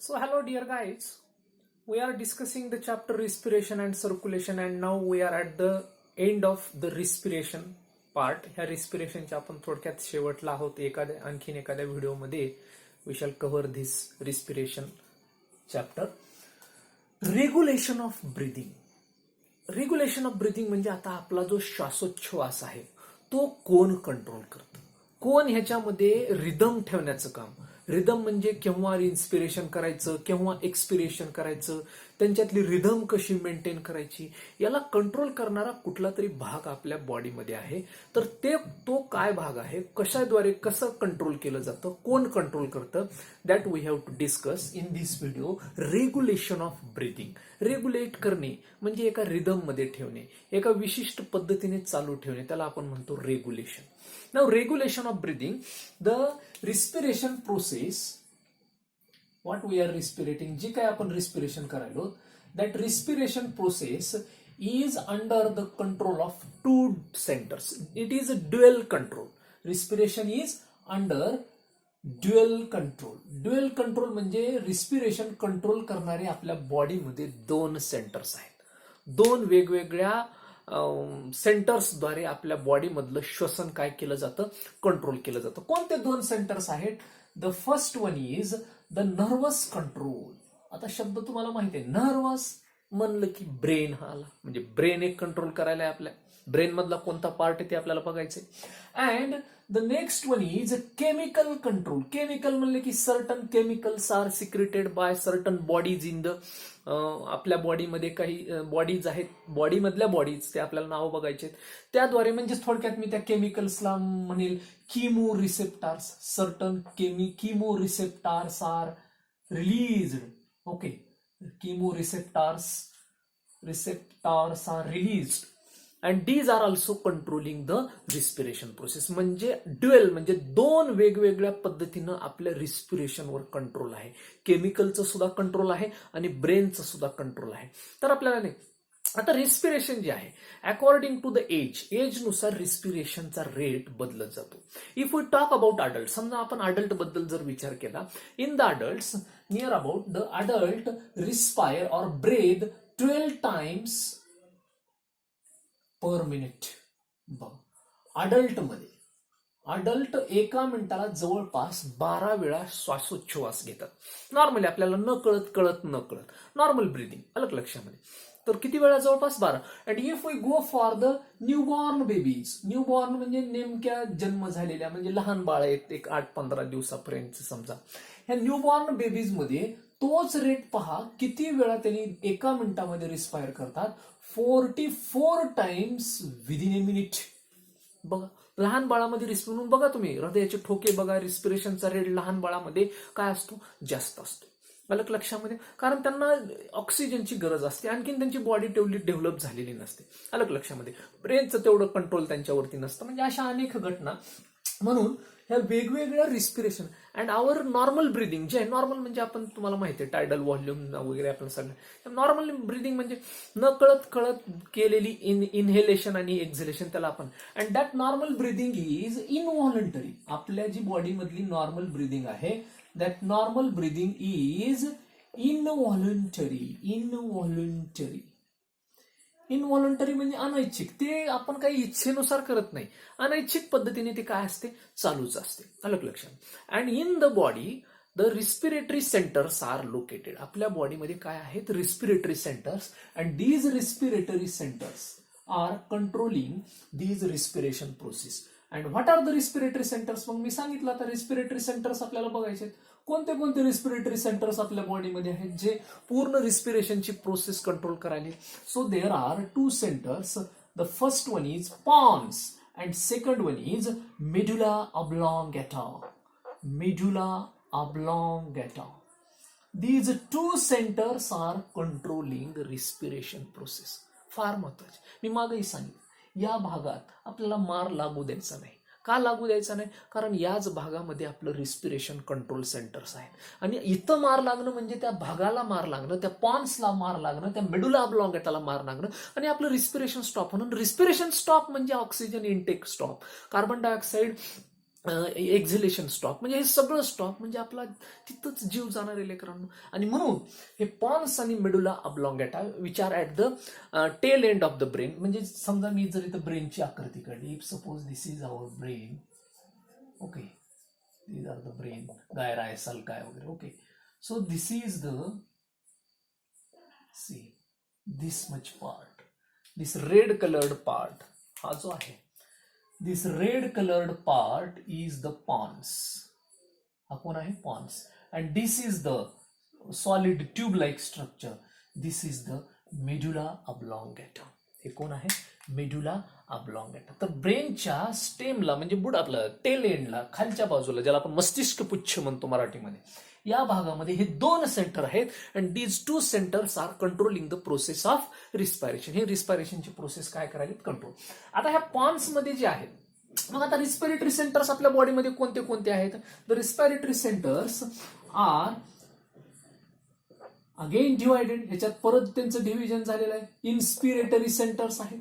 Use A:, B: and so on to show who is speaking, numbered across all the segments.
A: So hello dear guys, we are discussing the chapter respiration and circulation and now we are at the end of the respiration part. ह्या respiration आपण थोडक्यात शेवटला आहोत. आणखीन एखाद्या व्हिडिओमध्ये we shall cover this respiration chapter. Regulation of breathing. Regulation of breathing म्हणजे आता आपला जो श्वासोच्छ्वास आहे तो कोण कंट्रोल करतं, कोण ह्याच्यामध्ये रिदम ठेवण्याचं काम. रिदम म्हणजे केव्हा इन्स्पिरेशन करायचं, केव्हा एक्सपिरेशन करायचं, त्यांच्यातली रिदम कशी मेंटेन करायची, याला कंट्रोल करणारा कुठला तरी भाग आपल्या बॉडीमध्ये आहे. तर तो काय भाग आहे, कशाद्वारे कसं कंट्रोल केलं जातं, कोण कंट्रोल करतं, that we have to discuss in this video. Regulation of breathing. Regulate करणे म्हणजे एका रिदम मध्ये ठेवणे, एका विशिष्ट पद्धतीने चालू ठेवणे, त्याला आपण म्हणतो regulation. Now regulation of breathing, the respiration process, what we are respirating, जी काय आपण respiration करायलो, that respiration process is under the control of two centers. It is a dual control. Respiration is under dual control. Dual control म्हणजे respiration control करणारे आपल्या बॉडीमध्ये दोन centres आहेत. दोन वेगवेगळ्या सेंटर्सद्वारे आपल्या बॉडीमधलं श्वसन काय केलं जातं, कंट्रोल केलं जातं. कोणते दोन सेंटर्स आहेत? The first one is the nervous control. आता शब्द तुम्हाला माहिती आहे, नर्वस म्हणलं की ब्रेन हा आला, म्हणजे ब्रेन एक कंट्रोल करायला आहे. आपल्या ब्रेन मधला कोणता पार्ट आहे ते आपल्याला बघायचंय. And the next one is chemical control. Chemical म्हणले की certain chemicals are secreted by certain bodies in the, आपल्या बॉडीमध्ये काही बॉडीज आहेत, बॉडीमधल्या बॉडीज, ते आपल्याला नाव बघायचे. त्याद्वारे म्हणजे थोडक्यात मी त्या केमिकल्सला म्हणेल chemo receptors. Certain chemo receptors are released. Okay, chemo receptors are released and these are also controlling the respiration process. म्हणजे ड्युएल म्हणजे दोन वेगवेगळ्या पद्धतीनं आपल्या रिस्पिरेशनवर कंट्रोल आहे. केमिकलचं सुद्धा कंट्रोल आहे आणि ब्रेनचं सुद्धा कंट्रोल आहे. तर आपल्याला नाही, आता रिस्पिरेशन जे आहे अकॉर्डिंग टू द एजनुसार रिस्पिरेशनचा रेट बदलत जातो. If we talk about adult, समजा आपण अडल्ट बद्दल जर विचार केला, in the adult near about the adult respire or breathe 12 times per minute. Adult एका मिनिटाला जवळपास 12 वेळा श्वासोच्छ्वास घेतात. नॉर्मली आपल्याला न कळत नॉर्मल ब्रीदिंग अलग लक्षामध्ये. तर किती वेळा? जवळपास 12. And if we go for the newborn babies, newborn म्हणजे नेमक्या जन्म झालेल्या, म्हणजे लहान बाळ आहेत, एक 8-15 दिवसापर्यंत समजा. ह्या न्यूबॉर्न बेबीज मध्ये तोच रेट पहा, किती वेळा त्यांनी एका मिनिटामध्ये रिस्पायर करतात. 44 times विदिन ए मिनिट. बघा, लहान बाळामध्ये रिस्पिरेशन बघा, तुम्ही हृदयाचे ठोके बघा, रिस्पिरेशनचा रेट लहान बाळामध्ये काय असतो? जास्त असतो. अलग लक्षामध्ये, कारण त्यांना ऑक्सिजनची गरज असते, आणखीन त्यांची बॉडी तेवढी डेव्हलप झालेली नसते. अलग लक्षामध्ये, ब्रेनचं तेवढं कंट्रोल त्यांच्यावरती नसतं. म्हणजे अशा अनेक घटना. म्हणून ह्या वेगवेगळ्या respiration and our normal breathing, जे नॉर्मल म्हणजे आपण तुम्हाला माहिती आहे टायडल व्हॉल्यूम वगैरे आपण सगळं नॉर्मल ब्रिदिंग म्हणजे न कळत केलेली इनहेलेशन आणि एक्झलेशन, त्याला आपण. And that normal breathing is इनव्हॉलंटरी. आपल्या जी बॉडीमधली नॉर्मल ब्रिदिंग आहे, दॅट नॉर्मल ब्रिदिंग इज इनव्हॉलंटरी. इनव्हॉलंटरी म्हणजे अनैच्छिक. ते आपण काही इच्छेनुसार करत नाही, अनैच्छिक पद्धतीने ते काय असते? चालूच असते. अलग लक्षात. And in the body the respiratory centres are located. आपल्या बॉडीमध्ये काय आहेत? Respiratory centres. And these respiratory centres are controlling these respiration process. And what are the respiratory centres? मग मी सांगितलं, आता रिस्पिरेटरी सेंटर्स आपल्याला बघायचे. कोणते कोणते रिस्पिरेटरी सेंटर्स आपल्या बॉडीमध्ये आहेत जे पूर्ण रिस्पिरेशनची प्रोसेस कंट्रोल करायला? So there are 2 centers. The first one is pons and second one is medulla oblongata. These 2 centers are controlling the respiration process. फार महत्वाचे. मी मागेही सांगितलं, या भागात आपल्याला मार लागू द्यायचा नाही. का लागू द्यायचा नाही? कारण याच भागामध्ये आपलं रिस्पिरेशन कंट्रोल सेंटर्स आहेत. आणि इथं मार लागणं म्हणजे त्या भागाला मार लागणं, त्या पॉन्सला मार लागणं, त्या मेडुला ऑब्लॉंगेटाला मार लागणं आणि आपलं रिस्पिरेशन स्टॉप होणं. रिस्पिरेशन स्टॉप म्हणजे oxygen intake stop. Carbon dioxide exhalation stop, म्हणजे हे सगळं स्टॉप म्हणजे आपला तिथंच जीव जाणार आहे लेकरांनो. आणि म्हणून हे पॉन्स आणि medulla oblongata which are at the tail end of the brain. म्हणजे समजा मी जर इथं ब्रेनची आकृती काढली, if suppose this is our brain, okay, these are the brain, gyra, sulci वगैरे, okay. So this is the, see, this much part, this red colored part, हा जो आहे, this red colored part is the pons. हा कोण आहे? pons. And this is the solid tube like structure, this is the medulla oblongata. हे कोण आहे? मेड्युला ऑब्लॉंगेटा. तर ब्रेनच्या स्टेमला म्हणजे बुड आपलं टेल एंडला, खालच्या बाजूला, ज्याला आपण मस्तिष्क पुच्छ म्हणतो मराठीमध्ये, या भागामध्ये हे 2 सेंटर आहेत. And these 2 centres are controlling the process of respiration. हे रिस्पायरेशनची प्रोसेस काय करायला कंट्रोल. आता ह्या पॉन्समध्ये जे आहेत, मग आता रिस्पिरेटरी सेंटर्स आपल्या बॉडीमध्ये कोणते कोणते आहेत? The respiratory centres are again divided. ह्याच्यात परत त्यांचं डिव्हिजन झालेलं आहे. इन्स्पिरेटरी सेंटर्स आहेत,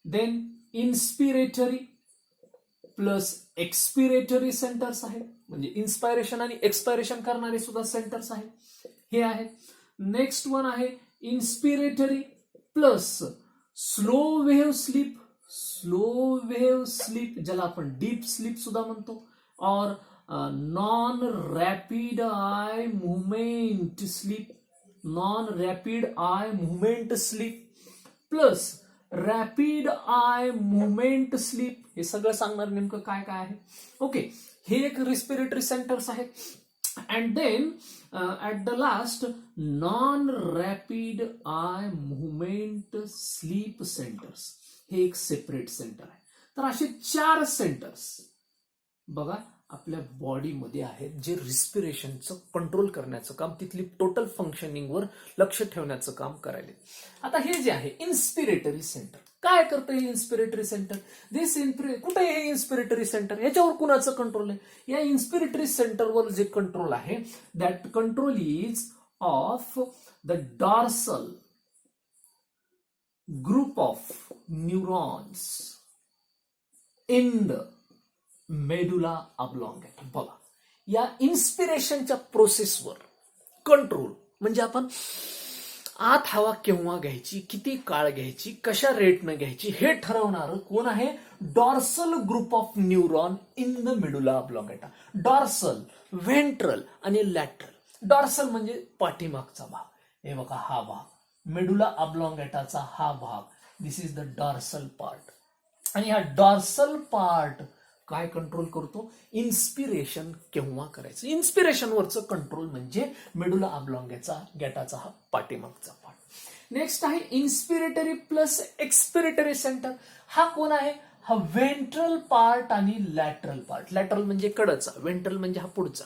A: then inspiratory plus expiratory centres आहेत, म्हणजे इन्स्पायरेशन आणि एक्सपायरेशन करणारे सुद्धा सेंटर्स आहेत, हे आहेत. नेक्स्ट वन आहे inspiratory plus slow wave sleep. Slow wave sleep ज्याला आपण डीप स्लीप सुद्धा म्हणतो, और non rapid eye movement sleep. Non rapid eye movement sleep plus rapid eye movement sleep. हे सगळं सांगणार नेमकं काय काय आहे. ओके, हे एक रिस्पिरेटरी सेंटर्स आहेत. And then at the last non rapid eye movement sleep centres, हे एक सेपरेट सेंटर आहे. तर असे 4 सेंटर्स बघा आपल्या बॉडीमध्ये आहेत, जे रिस्पिरेशनचं कंट्रोल करण्याचं काम, तिथली टोटल फंक्शनिंगवर लक्ष ठेवण्याचं काम करायला. आता हे जे आहे इन्स्पिरेटरी सेंटर, काय करतं हे इन्स्पिरेटरी सेंटर? कुठे हे इन्स्पिरेटरी सेंटर? याच्यावर कुणाचं कंट्रोल आहे? या इन्स्पिरेटरी सेंटरवर जे कंट्रोल आहे, that control is of the dorsal group of neurons in the medulla oblongata. बघा, या इन्स्पिरेशनच्या प्रोसेसवर कंट्रोल म्हणजे आपण आत हवा केव्हा घ्यायची, किती काळ घ्यायची, कशा रेटनं घ्यायची, हे ठरवणारं कोण आहे? Dorsal group of neuron in the medulla oblongata. Dorsal, ventral आणि लॅटरल. डॉर्सल म्हणजे पाठीमागचा भाग, हे बघा हा भाग, मेडुला ऑब्लॉंगेटाचा हा भाग, दिस इज द डॉर्सल पार्ट. आणि हा डॉर्सल पार्ट काय कंट्रोल करतो? इन्स्पिरेशन केव्हा करायचं. इन्स्पिरेशनवरचं कंट्रोल म्हणजे मेडुला ऑब्लॉंगेटाचा हा पाठीमागचा पार्ट. नेक्स्ट आहे इन्स्पिरेटरी प्लस एक्सपिरेटरी सेंटर. हा कोण आहे? हा व्हेंट्रल पार्ट आणि लॅटरल पार्ट. लॅटरल म्हणजे कडचा, व्हेंट्रल म्हणजे हा पुढचा.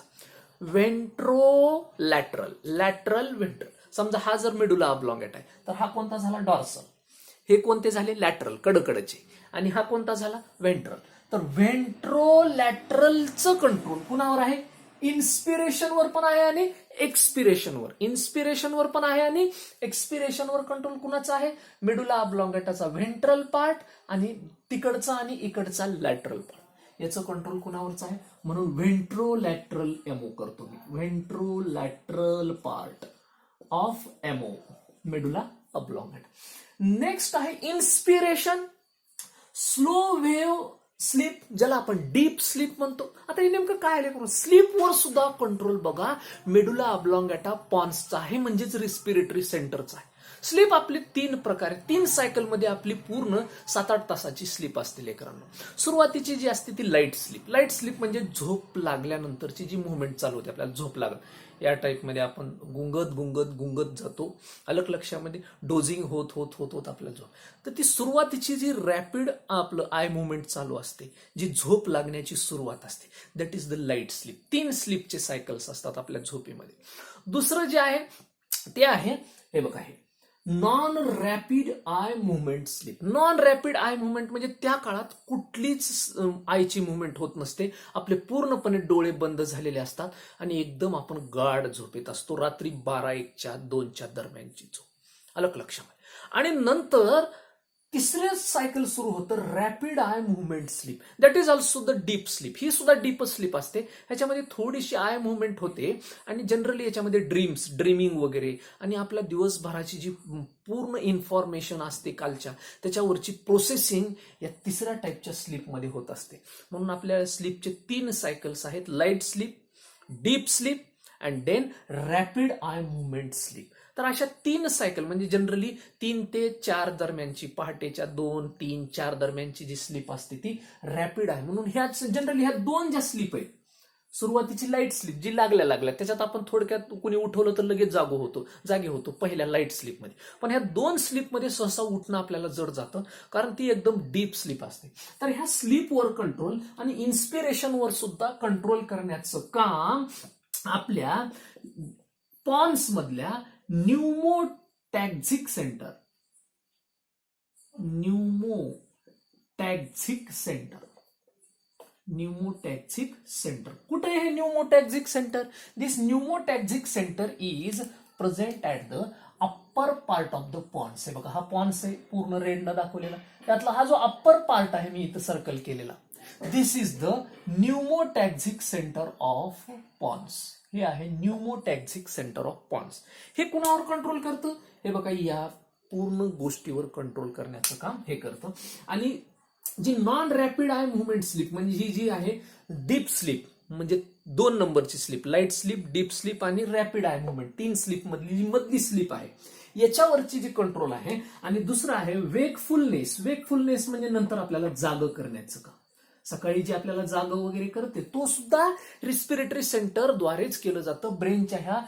A: व्हेंट्रो लॅटरल, लॅटरल व्हेंट्रल. समजा हा जर मेडुला ऑब्लॉंगेटा आहे, तर हा कोणता झाला? डॉर्सल. हे कोणते झाले? लॅटरल, कडकडचे. आणि हा कोणता झाला? व्हेंट्रल. तर व्हेंट्रोलॅटरलचं कंट्रोल कुणावर आहे? इन्स्पिरेशनवर पण आहे आणि एक्सपिरेशनवर. इन्स्पिरेशनवर पण आहे आणि एक्सपिरेशनवर कंट्रोल कुणाचा आहे? मेडुला ऑब्लॉंगेटाचा व्हेंट्रल पार्ट आणि तिकडचा आणि इकडचा लॅटरल पार्ट. याचं कंट्रोल कुणावरचं आहे? म्हणून व्हेंट्रोलॅटरल एमओ करतो मी. Ventrolateral part of MO, medulla oblongata. Next आहे इन्स्पिरेशन, स्लो वेव्ह स्लीप, ज्याला आपण डीप स्लीप म्हणतो. आता हे नेमकं काय आहे? स्लीपवर सुद्धा कंट्रोल बघा मेडुला ऑब्लॉंगेटा पॉन्सचा आहे, म्हणजेच रिस्पिरेटरी सेंटरचा आहे. स्लीप आपली 3 प्रकारे, 3 सायकलमध्ये आपली पूर्ण 7-8 तासाची स्लीप असते लेकरांना. सुरुवातीची जी असते ती लाईट स्लीप. लाईट स्लीप म्हणजे झोप लागल्यानंतरची जी मुवमेंट चालू होते, आपल्याला झोप लागल या टाईपमध्ये आपण गुंगत जातो. अलग लक्षामध्ये डोजिंग होत होत होत होत आपला झोप. तर ती सुरुवातीची जी रॅपिड आपलं आय मुवमेंट चालू असते, जी झोप लागण्याची सुरुवात असते, that is the light sleep. 3 स्लीपचे सायकल्स असतात आपल्या झोपेमध्ये. दुसरं जे आहे ते आहे, हे बघा, हे non rapid eye movement sleep. Non rapid eye movement म्हणजे त्या काळात कुठलीच आयची मुवमेंट होत नसते, आपले पूर्णपणे डोळे बंद झालेले असतात आणि एकदम आपण गाढ झोपेत असतो. रात्री 12-1च्या 2च्या दरम्यानची झोप. अलग लक्षामध्ये. आणि नंतर तिसरं सायकल सुरू होतं rapid eye movement sleep. That is also the deep sleep. ही सुद्धा डीपच स्लीप असते. ह्याच्यामध्ये थोडीशी आय मुवमेंट होते आणि जनरली याच्यामध्ये ड्रीमिंग वगैरे आणि आपल्या दिवसभराची जी पूर्ण इन्फॉर्मेशन असते कालच्या त्याच्यावरची प्रोसेसिंग या तिसऱ्या टाईपच्या स्लीपमध्ये होत असते. म्हणून आपल्या स्लीपचे 3 सायकल्स आहेत: light sleep, deep sleep and then rapid eye movement sleep. तर अशा 3 सायकल म्हणजे जनरली 3 ते 4 दरम्यानची, पहाटेच्या 2, 3, 4 दरम्यानची जी स्लीप असते ती रॅपिड आहे. म्हणून ह्याच जनरली ह्या 2 ज्या स्लीप आहेत, सुरुवातीची लाईट स्लीप जी लागल्या त्याच्यात आपण थोडक्यात कुणी उठवलं तर लगेच जागे होतो पहिल्या लाईट स्लीपमध्ये. पण ह्या 2 स्लीपमध्ये सहसा उठणं आपल्याला जड जातं कारण ती एकदम डीप स्लीप असते. तर ह्या स्लीपवर कंट्रोल आणि इन्स्पिरेशनवर सुद्धा कंट्रोल करण्याचं काम आपल्या पॉन्स मधल्या न्यूमोटॅक्झिक सेंटर. कुठे आहे हे pneumotaxic centre? This pneumotaxic centre is present at the upper part of the pons. हे बघा, हा पॉन्स आहे पूर्ण रेडनं दाखवलेला. त्यातला हा जो अप्पर पार्ट आहे मी इथं सर्कल केलेला, this is the pneumotaxic centre of pons. हे आहे न्यूमोटॅक्झिक सेंटर ऑफ पॉन्स. हे कुणावर कंट्रोल करतं? हे बघा, या पूर्ण गोष्टीवर कंट्रोल करण्याचं काम हे करतं. आणि जी non rapid eye movement sleep म्हणजे ही जी आहे डीप स्लीप, म्हणजे 2 नंबरची sleep, light sleep, deep sleep आणि रॅपिड आय मुवमेंट, 3 स्लीप मधली जी मधली स्लीप आहे याच्यावरची जी कंट्रोल आहे. आणि दुसरं आहे वेकफुलनेस म्हणजे नंतर आपल्याला जाग करण्याचं काम. सकाळी जे आपल्याला जाग वगैरे करते तो सुद्धा रिस्पिरेटरी सेंटर द्वारेच केलं जातं. ब्रेनच्या ह्या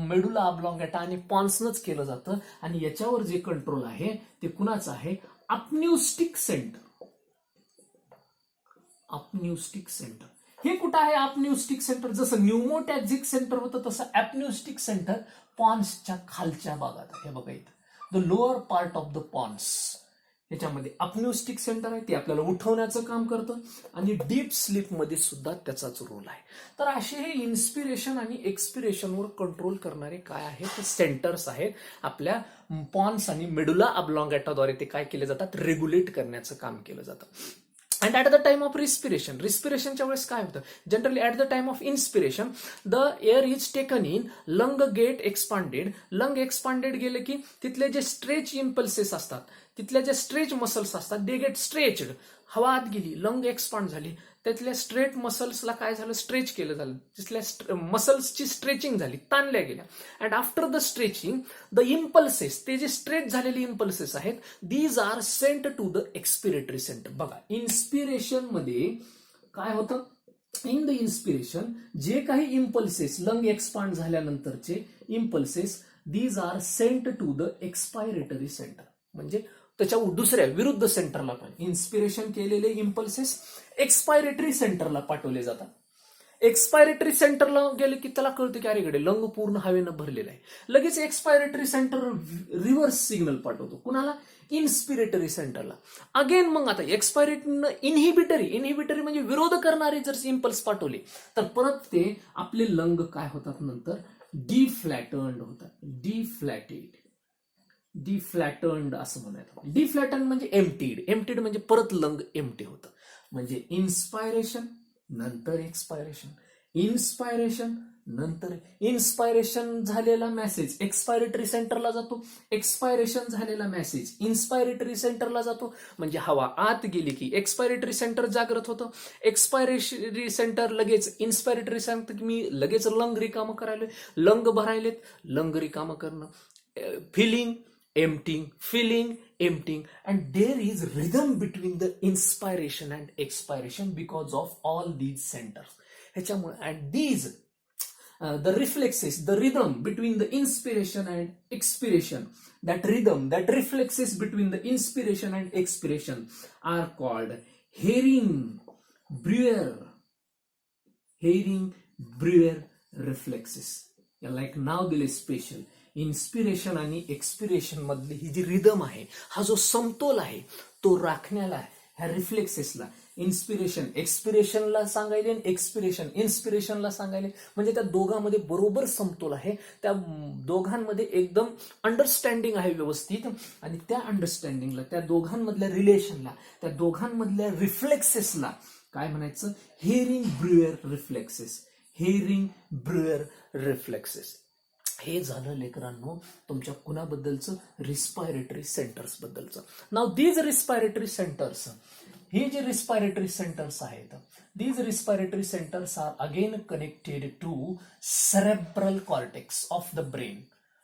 A: मेडुला ऑब्लॉंगॅटा आणि पॉन्सनच केलं जातं. आणि याच्यावर जे कंट्रोल आहे ते कुणाचं आहे? अपन्यूस्टिक सेंटर. हे कुठं आहे अपन्यूस्टिक सेंटर? जसं न्यूमोटॅक्झिक सेंटर होतं तसं अपन्यूस्टिक सेंटर पॉन्सच्या खालच्या भागात आहे. हे बघा इथं the lower part of the pons. याच्यामध्ये अपन्यूस्टिक सेंटर आहे, ते आपल्याला उठवण्याचं काम करतं. आणि डीप स्लीप मध्ये सुद्धा त्याचाच रोल आहे. तर असे हे इन्स्पिरेशन आणि एक्सपिरेशनवर कंट्रोल करणारे काय आहेत ते सेंटर्स आहेत. आपल्या पॉन्स आणि मेडुला ऑब्लॉंगॅटाद्वारे ते काय केले जातात? रेग्युलेट करण्याचं काम केलं जातं. And at the time of रिस्पिरेशनच्या वेळेस काय होतं? Generally at the time of inspiration the air is taken in, lung get expanded. Lung expanded गेले की तिथले जे स्ट्रेच इम्पल्सेस असतात, तिथल्या जे स्ट्रेच मसल्स असतात, दे गेट स्ट्रेच्ड. हवा आत गेली, लंग एक्सपांड झाली, त्यातल्या स्ट्रेट मसल्सला काय झालं? स्ट्रेच केलं झालं. तिथल्या मसल्सची स्ट्रेचिंग झाली, ताणल्या गेल्या. And after the stretching the impulses, ते जे स्ट्रेच झालेले इम्पल्सेस आहेत, these are sent to the expiratory centre. बघा, इन्स्पिरेशन मध्ये काय होतं? इन द इन्स्पिरेशन जे काही इम्पल्सेस लंग एक्सपांड झाल्यानंतरचे impulses, these are sent to the expiratory centre. म्हणजे त्याच्या दुसऱ्या विरुद्ध सेंटरला पण इन्स्पिरेशन केलेले इम्पल्सेस एक्सपायरेटरी सेंटरला पाठवले जातात. एक्सपायरेटरी सेंटरला गेले की त्याला कळतं की अरे इकडे लंग पूर्ण हवेनं भरलेला आहे. लगेच एक्सपायरेटरी सेंटर रिव्हर्स सिग्नल पाठवतो. कुणाला? इन्स्पिरेटरी सेंटरला. अगेन मग आता इनहिबिटरी म्हणजे विरोध करणारे जर इम्पल्स पाठवले तर परत ते आपले लंग काय होतात? नंतर डिफ्लॅटन्ड होतात. डिफ्लॅटन्ड असं म्हणायचं. डिफ्लॅटन म्हणजे एम्प्टीड म्हणजे परत लंग एम्प्टी होतं. म्हणजे इन्स्पायरेशन नंतर एक्सपायरेशन, इन्स्पायरेशन झालेला मेसेज एक्सपायरेटरी सेंटरला जातो, एक्सपायरेशन झालेला मेसेज इन्स्पायरेटरी सेंटरला जातो. म्हणजे हवा आत गेली की एक्सपायरेटरी सेंटर जागृत होतं, एक्सपायरेटरी सेंटर लगेच इन्स्पायरेटरी सांगतं की मी लगेच लंग रिकामं करायला, लंग भरायलेत, लंग रिकामं करणं, feeling, emptying, and there is rhythm between the inspiration and expiration because of all these centers. ह्याच्यामुळे and these the reflexes, the rhythm between the inspiration and expiration, that reflexes between the inspiration and expiration are called Hering-Breuer reflexes. Like now दिले special inspiration आणि expiration मधली ही जी rhythm आहे, हा जो समतोल आहे तो राखण्याला ह्या रिफ्लेक्सेसला इन्स्पिरेशन, एक्सपिरेशनला सांगायले आणि एक्सपिरेशन इन्स्पिरेशनला सांगायले, म्हणजे त्या दोघांमध्ये बरोबर समतोल आहे, त्या दोघांमध्ये एकदम अंडरस्टँडिंग आहे व्यवस्थित, आणि त्या अंडरस्टँडिंगला, त्या दोघांमधल्या रिलेशनला, त्या दोघांमधल्या रिफ्लेक्सेसला काय म्हणायचं, Hering Breuer reflexes, Hering Breuer reflexes. हे झालं लेकरांनो तुमच्या कुणाबद्दलचं, रिस्पायरेटरी सेंटर्स बद्दलचं. नाव दीज रिस्पायरेटरी सेंटर्स, हे जे रिस्पायरेटरी सेंटर्स आहेत, these respiratory centres are again connected to cerebral cortex of the brain.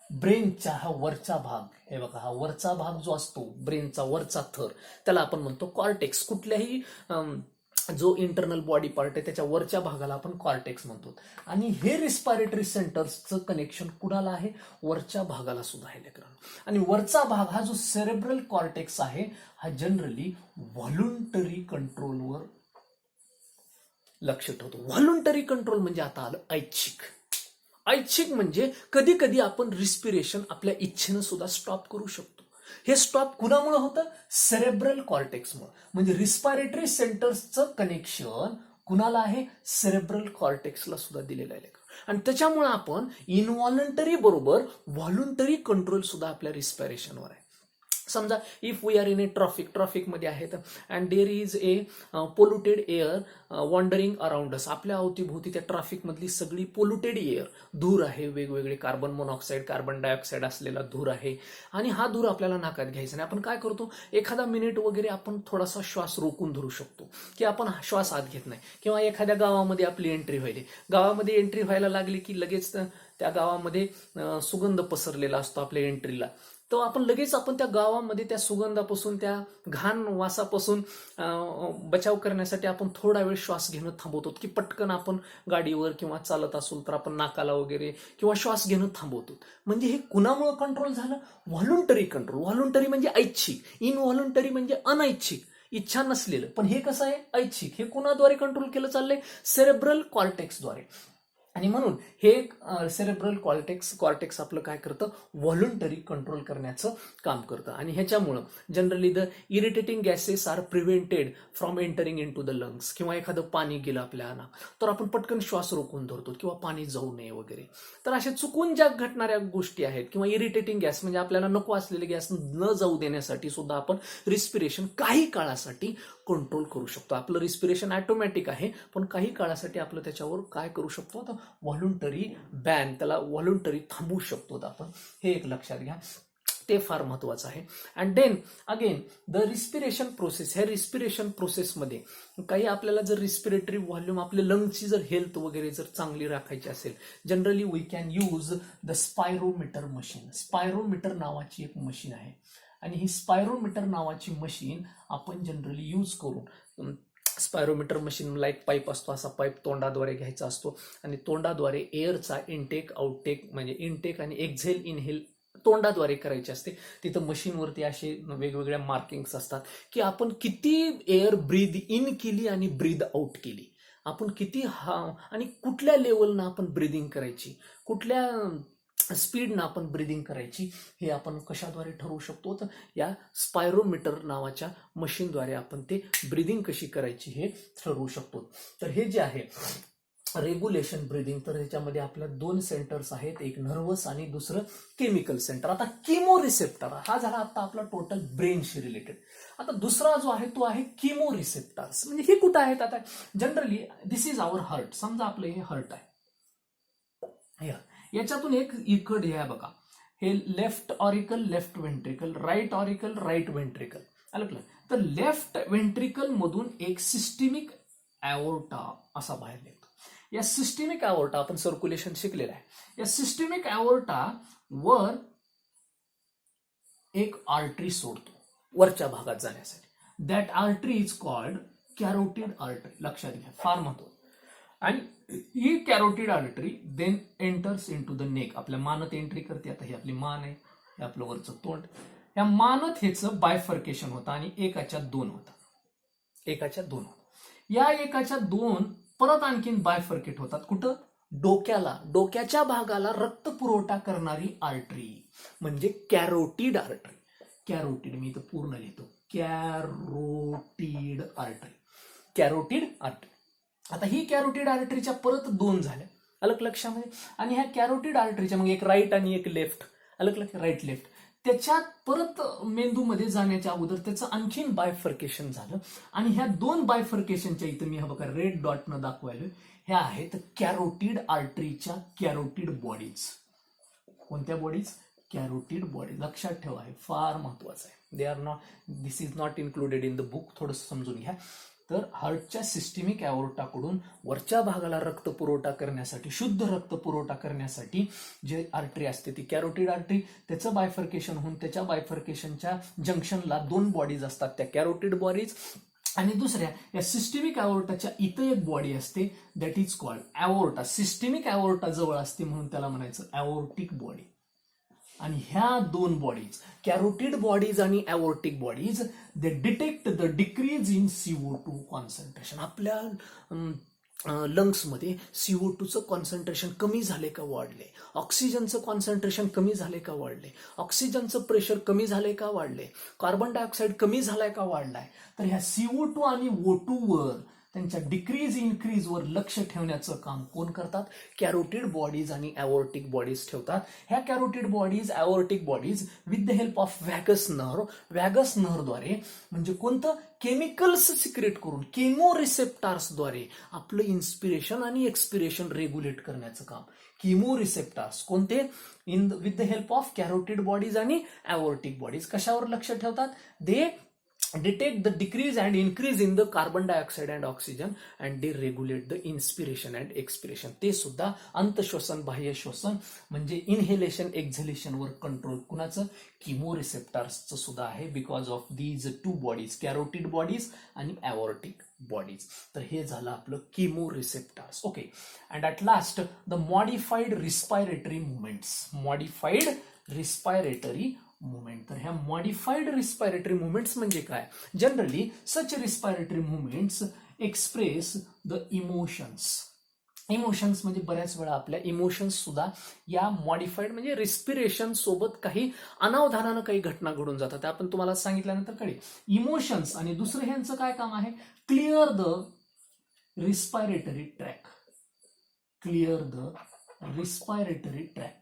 A: ब्रेनचा हा वरचा भाग, हे बघा हा वरचा भाग जो असतो, ब्रेनचा वरचा थर, त्याला आपण म्हणतो कॉर्टेक्स. कुठल्याही जो इंटरनल बॉडी पार्ट आहे त्याच्या वरच्या भागाला आपण कॉर्टेक्स म्हणतो. आणि हे रिस्पायरेटरी सेंटर्सचं कनेक्शन कुणाला आहे, वरच्या भागाला सुद्धा आहे लेकरांनो. आणि वरचा भाग हा जो सेरेब्रल कॉर्टेक्स आहे हा जनरली व्हॉलुंटरी कंट्रोलवर लक्ष ठेवतो. व्हॉलुंटरी कंट्रोल म्हणजे आता आलं ऐच्छिक. ऐच्छिक म्हणजे कधी कधी आपण रिस्पिरेशन आपल्या इच्छेनं सुद्धा स्टॉप करू शकतो. हे स्टॉप कुणामुळे होतं, सेरेब्रल कॉर्टेक्समुळे. म्हणजे रिस्पायरेटरी सेंटर्सचं कनेक्शन कुणाला आहे, सेरेब्रल कॉर्टेक्सला सुद्धा दिलेलं आहे. आणि त्याच्यामुळे आपण इनव्हॉलंटरी बरोबर व्हॉलुंटरी कंट्रोल सुद्धा आपल्या रिस्पायरेशनवर आहे. समजा if we are in a ट्रॉफिकमध्ये आहेत and there is a polluted air wandering around us. आपल्या अवतीभोवती त्या ट्रॅफिकमधली सगळी पोल्युटेड एअर, धूर आहे, वेगवेगळे कार्बन मोनॉक्साईड, कार्बन डायऑक्साईड असलेला धूर आहे, आणि हा धूर आपल्याला नाकात घ्यायचा नाही. आपण काय करतो, एखादा मिनिट वगैरे आपण थोडासा श्वास रोखून धरू शकतो, की आपण श्वास आत घेत नाही. किंवा एखाद्या गावामध्ये आपली एंट्री व्हायली, गावामध्ये एंट्री व्हायला लागली की लगेच त्या गावामध्ये सुगंध पसरलेला असतो आपल्या एंट्रीला, तर आपण लगेच त्या गावामध्ये त्या सुगंधापासून, त्या घाण वासापासून बचाव करण्यासाठी आपण थोडा वेळ श्वास घेणं थांबवतो, की पटकन आपण गाडीवर किंवा चालत असू तर आपण नाकाला वगैरे किंवा श्वास घेणं थांबवतो. म्हणजे हे कुणामुळे कंट्रोल झालं, व्हॉलुंटरी कंट्रोल. व्हॉलुंटरी म्हणजे ऐच्छिक, इनव्हॉलुंटरी म्हणजे अनैच्छिक, इच्छा नसलेलं. पण हे कसं आहे, ऐच्छिक. हे कुणाद्वारे कंट्रोल केलं चाललंय, सेरेब्रल कॉर्टेक्सद्वारे. आणि म्हणून हे सेरेब्रल कॉर्टेक्स आपलं काय करतं, व्हॉलुंटरी कंट्रोल करण्याचं काम करतं. आणि ह्याच्यामुळं generally the irritating gases are prevented from entering in to the lungs. किंवा एखादं पाणी गेलं आपल्याला तर आपण पटकन श्वास रोखून धरतो, किंवा पाणी जाऊ नये वगैरे. तर अशा चुकून ज्या घडणाऱ्या गोष्टी आहेत, किंवा इरिटेटिंग गॅस म्हणजे आपल्याला नको असलेले गॅस न जाऊ देण्यासाठी सुद्धा आपण रिस्पिरेशन काही काळासाठी कंट्रोल करू शकतो. आपलं रिस्पिरेशन ऑटोमॅटिक आहे, पण काही काळासाठी आपलं त्याच्यावर काय करू शकतो, तर व्हॉलुंटरी बॅन, त्याला व्हॉलुंटरी थांबवू शकतो आपण. हे एक लक्षात घ्या, ते फार महत्वाचं आहे. And then again the respiration process. ह्या रिस्पिरेशन प्रोसेसमध्ये काही आपल्याला जर रिस्पिरेटरी व्हॉल्यूम, आपल्या लंग्सची जर हेल्थ वगैरे जर चांगली राखायची असेल, generally we can use the spirometer machine. Spirometer नावाची एक मशीन आहे, आणि ही स्पायरोमीटर नावाची मशीन आपण जनरली यूज करून, स्पायरोमीटर मशीनला एक पाईप असतो, असा पाईप तोंडाद्वारे घ्यायचा असतो, आणि तोंडाद्वारे एअरचा इनटेक आउटटेक म्हणजे इनटेक आणि एक्झेल इनहेल तोंडाद्वारे करायचे असते. तिथं मशीनवरती असे वेगवेगळ्या मार्किंग्स असतात की आपण किती एअर ब्रीद इन केली आणि ब्रीद आउट केली, आपण किती आणि कुठल्या लेवलनं आपण ब्रीदिंग करायची, कुठल्या स्पीडनं आपण ब्रीदिंग करायची, हे आपण कशाद्वारे ठरवू शकतो, तर या स्पायरोमीटर नावाच्या मशीनद्वारे आपण ते ब्रीदिंग कशी करायची हे ठरवू शकतो. तर हे जे आहे रेग्युलेशन ब्रीदिंग, तर ह्याच्यामध्ये आपल्या दोन सेंटर्स आहेत, एक नर्वस आणि दुसरं केमिकल सेंटर. आता किमो रिसेप्टर हा झाला आता आपला टोटल ब्रेनशी रिलेटेड. आता दुसरा जो आहे तो आहे किमो रिसेप्टर्स. म्हणजे हे कुठं आहेत, आता generally this is our heart. समजा आपलं हे हार्ट आहे, याच्यातून एक इकड हे आहे बघा, हे left auricle left ventricle, right auricle right ventricle, आलं. तर लेफ्ट व्हेंट्रिकल मधून एक सिस्टिमिक ॲओर्टा असा बाहेर निघतो. या सिस्टिमिक ॲओर्टा आपण सर्क्युलेशन शिकलेलं आहे. या सिस्टिमिक ॲओर्टा वर एक आर्टरी सोडतो वरच्या भागात जाण्यासाठी. That artery is called carotid artery. लक्षात घ्या, फार महत्वाचं. आणि ही carotid artery then enters in to the neck. आपल्या मानत एंट्री करते. आता ही आपली मान आहे, हे आपलं वरचं तोंड. या मानत हेचं बायफर्केशन होतं आणि एकाच्या दोन होतं, एकाच्या दोन होतं. या एकाच्या दोन परत आणखीन बायफर्केट होतात. कुठं, डोक्याला, डोक्याच्या भागाला रक्त पुरवठा करणारी आर्टरी म्हणजे कॅरोटिड आर्टरी. कॅरोटिड मी इथं पूर्ण लिहितो, कॅरोटिड आर्टरी. Carotid artery. आता ही कॅरोटिड आर्टरीच्या परत दोन झाल्या, अलग लक्षामध्ये. आणि ह्या कॅरोटिड आर्टरीच्या मग एक राईट आणि एक लेफ्ट, अलग लक्ष, राईट लेफ्ट. त्याच्यात परत मेंदूमध्ये जाण्याच्या अगोदर त्याचं आणखीन बायफर्केशन झालं. आणि ह्या दोन बायफर्केशनच्या इथं मी हा बघा रेड डॉटनं दाखवायला, ह्या आहेत कॅरोटिड आर्टरीच्या कॅरोटिड बॉडीज. कोणत्या बॉडीज? Carotid body. लक्षात ठेवा, हे फार महत्वाचं आहे. They are not, this is not included in the book, थोडंसं समजून घ्या. तर हार्टच्या सिस्टेमिक ॲओर्टाकडून वरच्या भागाला रक्त पुरवठा करण्यासाठी, शुद्ध रक्त पुरवठा करण्यासाठी जे आर्टरी असते ती कॅरोटिड आर्टरी, त्याचं बायफर्केशन होऊन त्याच्या बायफर्केशनच्या जंक्शनला दोन बॉडीज असतात, त्या कॅरोटिड बॉडीज. आणि दुसऱ्या या सिस्टेमिक ॲओर्टाच्या इथं एक बॉडी असते, दॅट इज कॉल्ड ॲओर्टा. सिस्टेमिक ॲओर्टा जवळ असते म्हणून त्याला म्हणायचं ॲओर्टिक बॉडी. आणि ह्या दोन बॉडीज, कॅरोटिड बॉडीज आणि aortic bodies, they detect the decrease in CO2 concentration. आपल्या लंग्समध्ये CO2चं कॉन्सन्ट्रेशन कमी झाले का वाढले, ऑक्सिजनचं कॉन्सन्ट्रेशन कमी झाले का वाढले, ऑक्सिजनचं प्रेशर कमी झाले का वाढले, कार्बन डायऑक्साईड कमी झालाय का वाढलाय. तर ह्या CO2 आणि O2 वर, त्यांच्या डिक्रीज इन्क्रीज वर लक्ष ठेवण्याचं काम कोण करतात? कॅरोटिड बॉडीज आणि ॲओर्टिक बॉडीज ठेवतात. ह्या carotid bodies, aortic bodies with the help of vagus nerve, vagus नर्वद्वारे म्हणजे कोणतं? केमिकल्स सिक्रेट करून, केमो रिसेप्टार्सद्वारे आपलं इन्स्पिरेशन आणि एक्सपिरेशन रेग्युलेट करण्याचं काम. केमो रिसेप्टार्स कोणते? With the help of carotid bodies आणि ॲओर्टिक बॉडीज. कशावर लक्ष ठेवतात? दे detect the decrease and increase in the carbon dioxide and oxygen and they regulate the inspiration and expiration. ते सुद्धा अंतश्वसन बाह्य श्वसन म्हणजे इनहेलेशन एक्झलेशन वर कंट्रोल कुणाचं? किमोरिसेप्टर्सचं सुद्धा आहे, because of these two bodies, carotid bodies आणि ॲओर्टिक बॉडीज. तर हे झालं आपलं chemoreceptors. Okay. And at last the modified respiratory movements. Modified respiratory movement. तर ह्या मॉडिफाईड रिस्पायरेटरी मुवमेंट्स म्हणजे काय? Generally such respiratory movements express the emotions. Emotions म्हणजे बऱ्याच वेळा आपल्या इमोशन्स सुद्धा या मॉडिफाईड म्हणजे रिस्पिरेशन सोबत काही अनावधानानं काही घटना घडून जातात. आपण तुम्हाला सांगितल्यानंतर कळेल. इमोशन्स आणि दुसरं ह्यांचं काय काम आहे? Clear the respiratory track. Clear the respiratory track.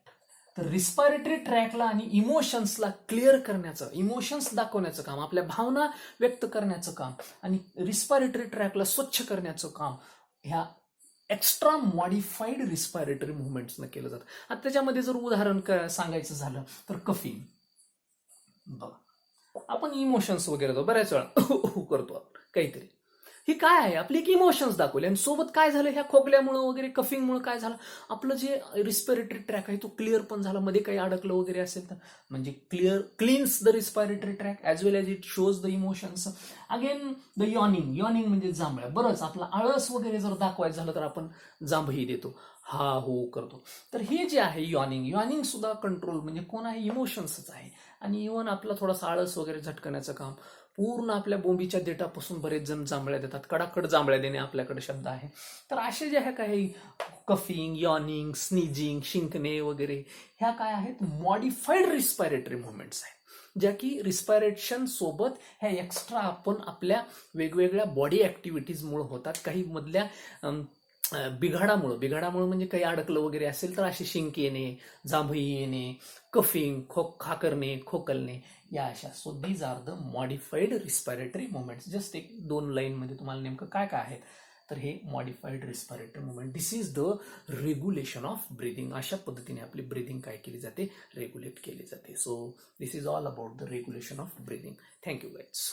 A: तर रिस्पायरेटरी ट्रॅकला आणि इमोशन्सला क्लिअर करण्याचं, इमोशन्स दाखवण्याचं काम, आपल्या भावना व्यक्त करण्याचं काम आणि रिस्पायरेटरी ट्रॅकला स्वच्छ करण्याचं काम ह्या एक्स्ट्रा मॉडिफाईड रिस्पायरेटरी मुवमेंट्सनं केलं जातं. आता त्याच्यामध्ये जर उदाहरण सांगायचं झालं तर कफिंग. बघा, आपण इमोशन्स वगैरे बऱ्याच वेळा करतो काहीतरी, ही काय आहे? आपली एक इमोशन्स दाखवले आणि सोबत काय झालं? ह्या खोकल्यामुळे वगैरे कफिंगमुळे काय झालं? आपलं जे रिस्पिरेटरी ट्रॅक आहे तो क्लिअर पण झाला. मध्ये काही अडकलं वगैरे असेल तर म्हणजे cleans the respiratory track as well as it shows the emotions. Again the yawning. Yawning म्हणजे जांभळ्या. बरंच आपला आळस वगैरे जर दाखवायचं झालं तर आपण जांभही देतो, हा हो करतो. तर हे जे आहे यॉनिंग, यॉनिंग सुद्धा कंट्रोल म्हणजे कोण आहे? इमोशन्सच आहे. आणि इव्हन आपला थोडासा आळस वगैरे झटकण्याचं काम पूर्ण आपल्या बोंबीच्या देठापासून बरेच जण जांभळ्या देतात. कडाकड जांभळ्या देणे आपल्याकडे शब्द आहे. तर असे जे आहे काही कफिंग, यॉनिंग, स्नीजिंग, शिंकणे वगैरे ह्या काय आहेत? मॉडिफाईड रिस्पायरेटरी मुवमेंट्स आहेत, ज्या की रिस्पायरेशन सोबत ह्या एक्स्ट्रा आपण आपल्या वेगवेगळ्या बॉडी ऍक्टिव्हिटीजमुळे होतात. काही मधल्या बिघाडामुळे म्हणजे काही अडकलं वगैरे असेल तर अशी शिंक येणे, जांभई येणे, कफिंग, खाकरणे, खोकलणे, या अशा. So these are the modified respiratory movements. Just एक 2 लाईनमध्ये तुम्हाला नेमकं काय काय आहेत तर हे modified respiratory movement. This is the regulation of breathing. अशा पद्धतीने आपली ब्रिदिंग काय केली जाते? रेग्युलेट केली जाते. So this is all about the regulation of breathing. Thank you guys.